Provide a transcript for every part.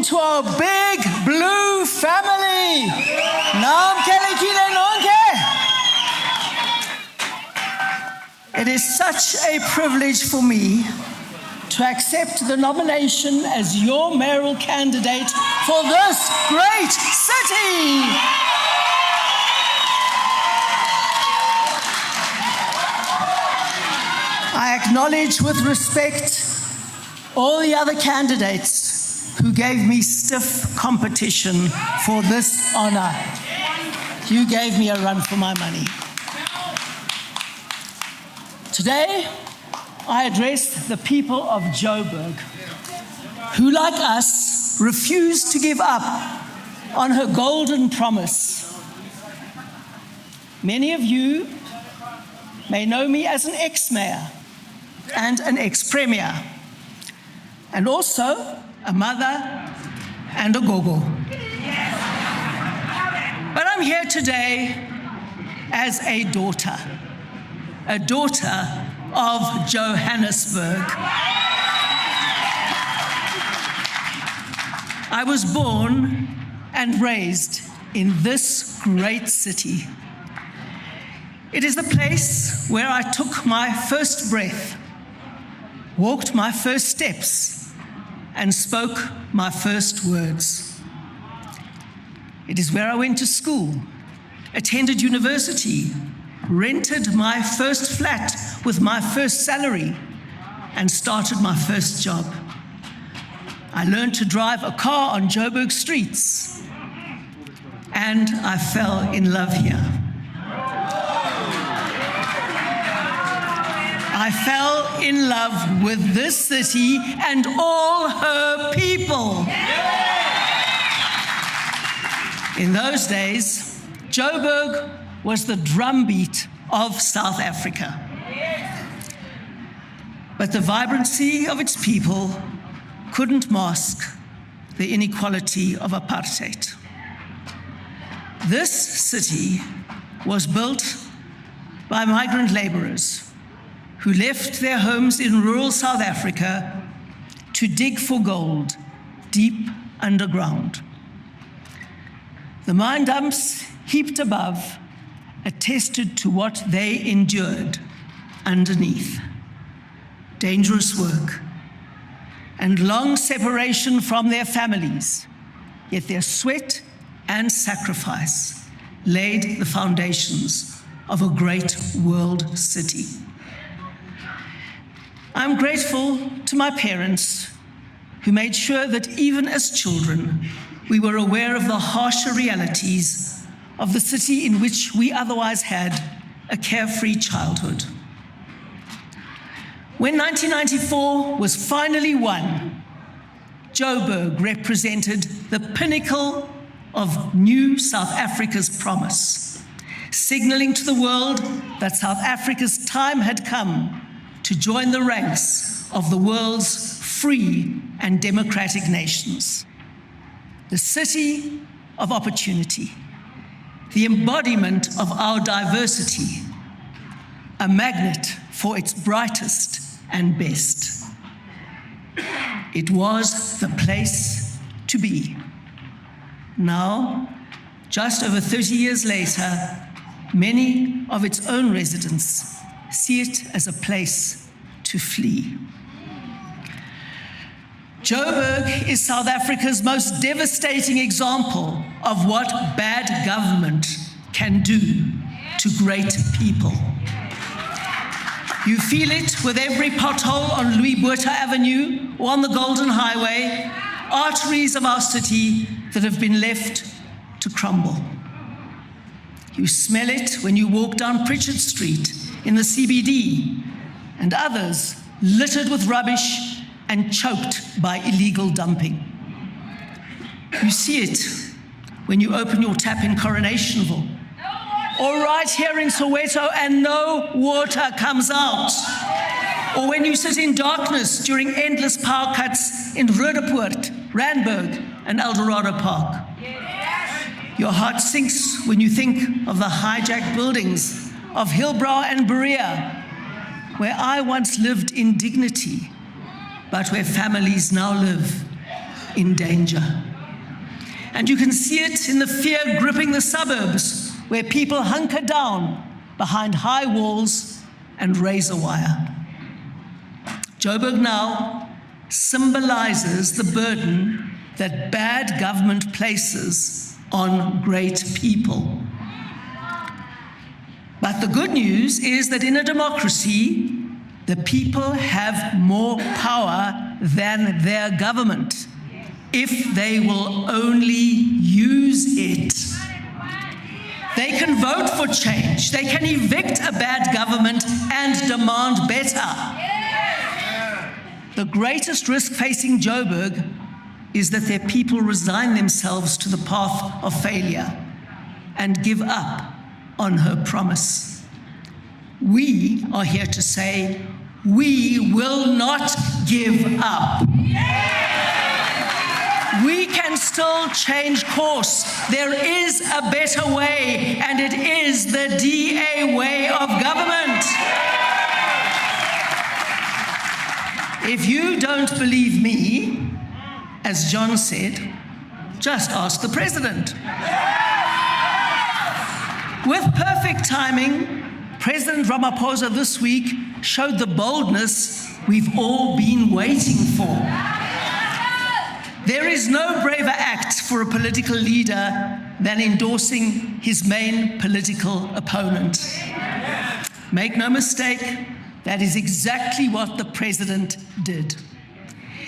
into our big blue family. It is such a privilege for me to accept the nomination as your mayoral candidate for this great city. I acknowledge with respect all the other candidates who gave me stiff competition for this honor. You gave me a run for my money. Today, I address the people of Joburg, who, like us, refuse to give up on her golden promise. Many of you may know me as an ex-mayor and an ex-premier, and also a mother and a gogo. But I'm here today as a daughter of Johannesburg. I was born and raised in this great city. It is the place where I took my first breath, walked my first steps, and spoke my first words. It is where I went to school, attended university, rented my first flat with my first salary, and started my first job. I learned to drive a car on Joburg streets, and I fell in love here. I fell in love with this city and all her people. In those days, Joburg was the drumbeat of South Africa. But the vibrancy of its people couldn't mask the inequality of apartheid. This city was built by migrant laborers who left their homes in rural South Africa to dig for gold deep underground. The mine dumps heaped above attested to what they endured underneath. Dangerous work and long separation from their families, yet their sweat and sacrifice laid the foundations of a great world city. I'm grateful to my parents who made sure that even as children, we were aware of the harsher realities of the city in which we otherwise had a carefree childhood. When 1994 was finally won, Joburg represented the pinnacle of new South Africa's promise, signaling to the world that South Africa's time had come to join the ranks of the world's free and democratic nations. The city of opportunity, the embodiment of our diversity, a magnet for its brightest and best. It was the place to be. Now, just over 30 years later, many of its own residents see it as a place to flee. Joburg is South Africa's most devastating example of what bad government can do to great people. You feel it with every pothole on Louis Botha Avenue or on the Golden Highway, arteries of our city that have been left to crumble. You smell it when you walk down Pritchard Street in the CBD, and others littered with rubbish and choked by illegal dumping. You see it when you open your tap in Coronationville, or right here in Soweto and no water comes out, or when you sit in darkness during endless power cuts in Roodepoort, Randburg, and Eldorado Park. Your heart sinks when you think of the hijacked buildings of Hillbrow and Berea, where I once lived in dignity, but where families now live in danger. And you can see it in the fear gripping the suburbs, where people hunker down behind high walls and razor wire. Joburg now symbolizes the burden that bad government places on great people. But the good news is that in a democracy, the people have more power than their government, if they will only use it. They can vote for change. They can evict a bad government and demand better. The greatest risk facing Joburg is that their people resign themselves to the path of failure and give up on her promise. We are here to say, we will not give up. We can still change course. There is a better way, and it is the DA way of government. If you don't believe me, as John said, just ask the president. With perfect timing, President Ramaphosa this week showed the boldness we've all been waiting for. There is no braver act for a political leader than endorsing his main political opponent. Make no mistake, that is exactly what the president did.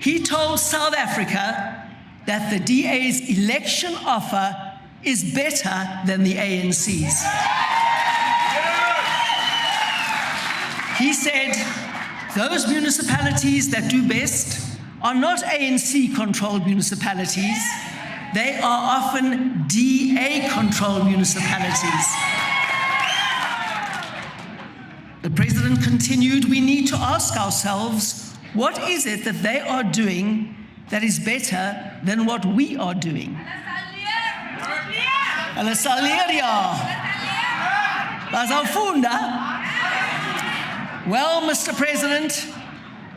He told South Africa that the DA's election offer is better than the ANC's. He said, those municipalities that do best are not ANC-controlled municipalities. They are often DA-controlled municipalities. The president continued, we need to ask ourselves, what is it that they are doing that is better than what we are doing? Well, Mr. President,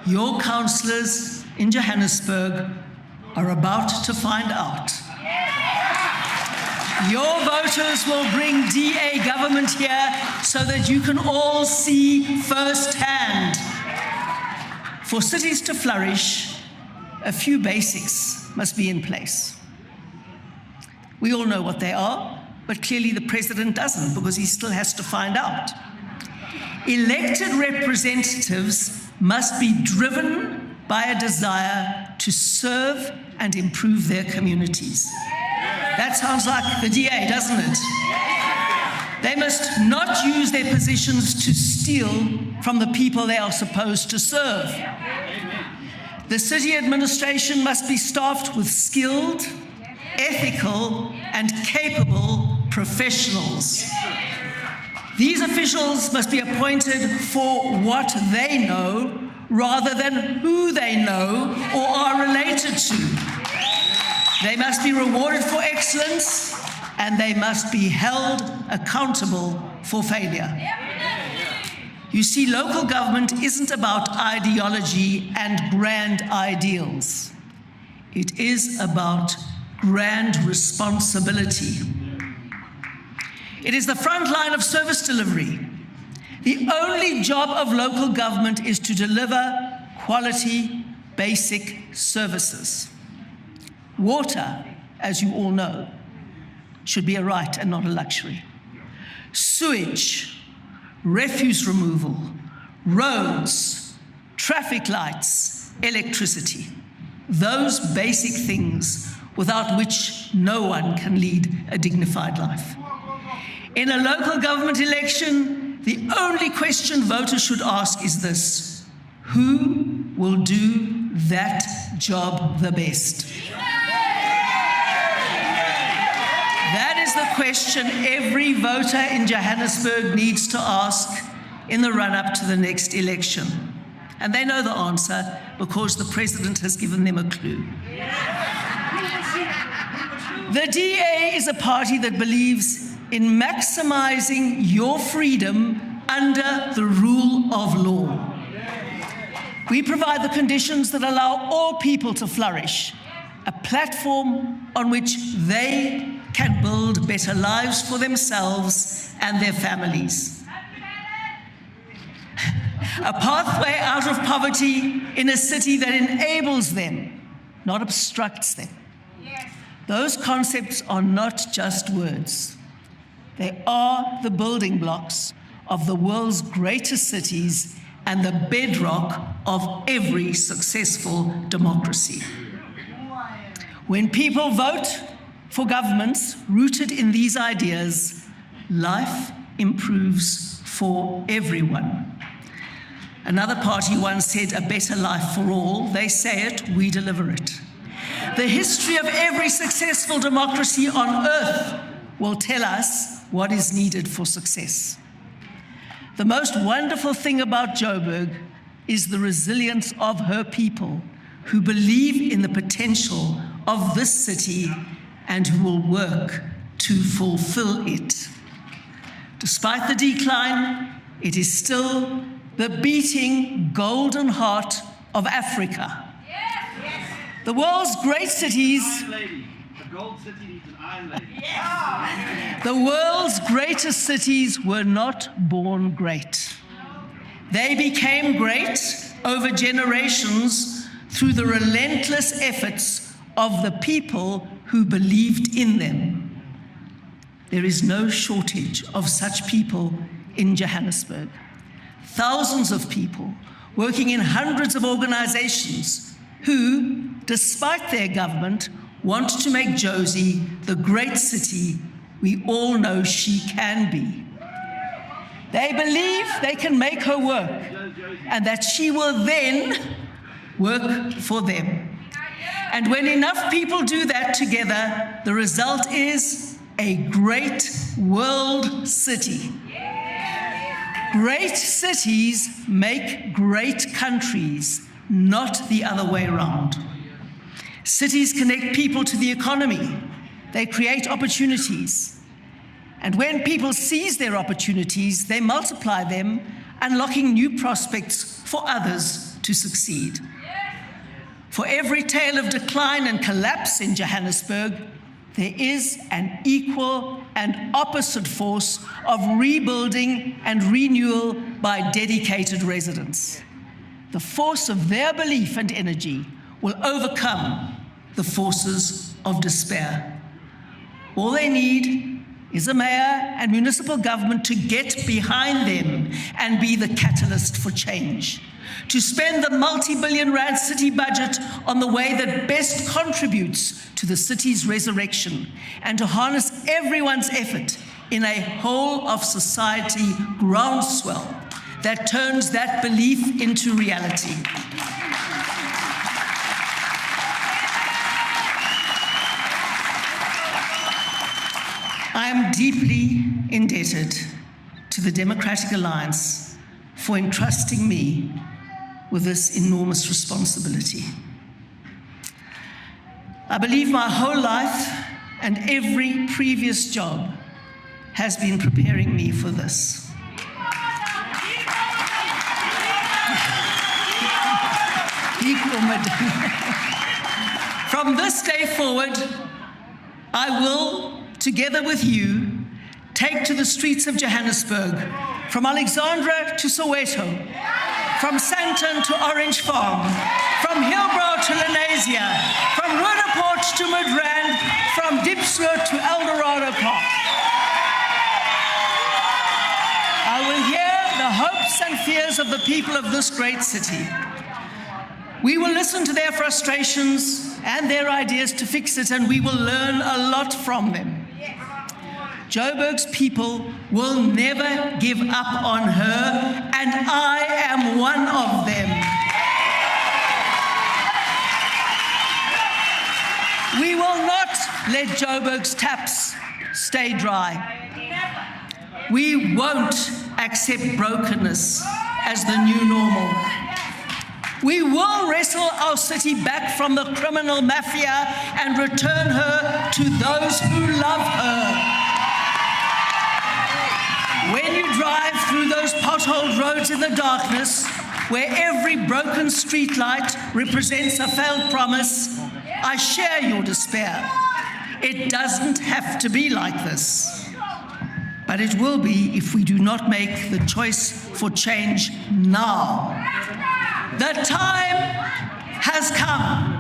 your councillors in Johannesburg are about to find out. Your voters will bring DA government here so that you can all see firsthand. For cities to flourish, a few basics must be in place. We all know what they are, but clearly the president doesn't, because he still has to find out. Elected representatives must be driven by a desire to serve and improve their communities. That sounds like the DA, doesn't it? They must not use their positions to steal from the people they are supposed to serve. The city administration must be staffed with skilled, ethical, and capable professionals. These officials must be appointed for what they know rather than who they know or are related to. They must be rewarded for excellence, and they must be held accountable for failure. You see, local government isn't about ideology and grand ideals. It is about grand responsibility. It is the front line of service delivery. The only job of local government is to deliver quality, basic services. Water, as you all know, should be a right and not a luxury. Sewage, refuse removal, roads, traffic lights, electricity. Those basic things without which no one can lead a dignified life. In a local government election, the only question voters should ask is this: who will do that job the best? That is the question every voter in Johannesburg needs to ask in the run-up to the next election. And they know the answer because the president has given them a clue. The DA is a party that believes in maximizing your freedom under the rule of law. We provide the conditions that allow all people to flourish, a platform on which they can build better lives for themselves and their families. A pathway out of poverty in a city that enables them, not obstructs them. Those concepts are not just words. They are the building blocks of the world's greatest cities and the bedrock of every successful democracy. When people vote for governments rooted in these ideas, life improves for everyone. Another party once said, "A better life for all." They say it, we deliver it. The history of every successful democracy on earth will tell us what is needed for success. The most wonderful thing about Joburg is the resilience of her people who believe in the potential of this city and who will work to fulfill it. Despite the decline, it is still the beating golden heart of Africa. The world's great cities, the world's greatest cities were not born great. They became great over generations through the relentless efforts of the people who believed in them. There is no shortage of such people in Johannesburg. Thousands of people working in hundreds of organizations who, despite their government, want to make Jozi the great city we all know she can be. They believe they can make her work and that she will then work for them. And when enough people do that together, the result is a great world city. Great cities make great countries, not the other way around. Cities connect people to the economy. They create opportunities. And when people seize their opportunities, they multiply them, unlocking new prospects for others to succeed. For every tale of decline and collapse in Johannesburg, there is an equal and opposite force of rebuilding and renewal by dedicated residents. The force of their belief and energy will overcome the forces of despair. All they need is a mayor and municipal government to get behind them and be the catalyst for change, to spend the multi-billion rand city budget on the way that best contributes to the city's resurrection, and to harness everyone's effort in a whole of society groundswell that turns that belief into reality. I am deeply indebted to the Democratic Alliance for entrusting me with this enormous responsibility. I believe my whole life and every previous job has been preparing me for this. From this day forward, I will, together with you, take to the streets of Johannesburg, from Alexandra to Soweto, from Sandton to Orange Farm, from Hillbrow to Lenasia, from Roodepoort to Midrand, from Diepsloot to Eldorado Park. I will hear the hopes and fears of the people of this great city. We will listen to their frustrations and their ideas to fix it, and we will learn a lot from them. Joburg's people will never give up on her, and I am one of them. We will not let Joburg's taps stay dry. We won't accept brokenness as the new normal. We will wrestle our city back from the criminal mafia and return her to those who love her. When you drive through those potholed roads in the darkness, where every broken street light represents a failed promise, I share your despair. It doesn't have to be like this. But it will be if we do not make the choice for change now. The time has come.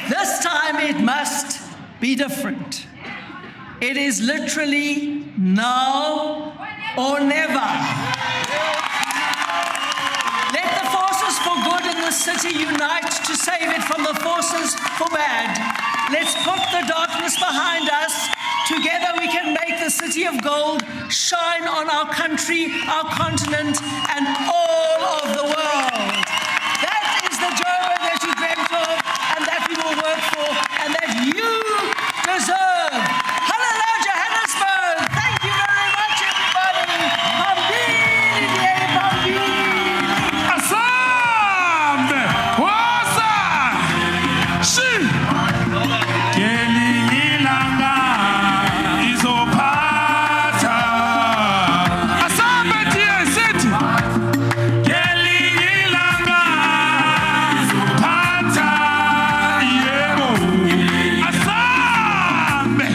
This time it must be different. It is literally now or never. Let the forces for good in the city unite to save it from the forces for bad. Let's put the darkness behind us. Together we can make the city of gold shine on our country, our continent, and all of the world. That is the Joburg that you dreamt of, and that we will work for, and that you deserve. Hello, Johannesburg. Thank you very much, everybody. Pambili, Pambili. Asante. Wasa. Shi. Kelilanga izophatha. Asante dear city. Kelilanga izophatha. Yebo. Asante.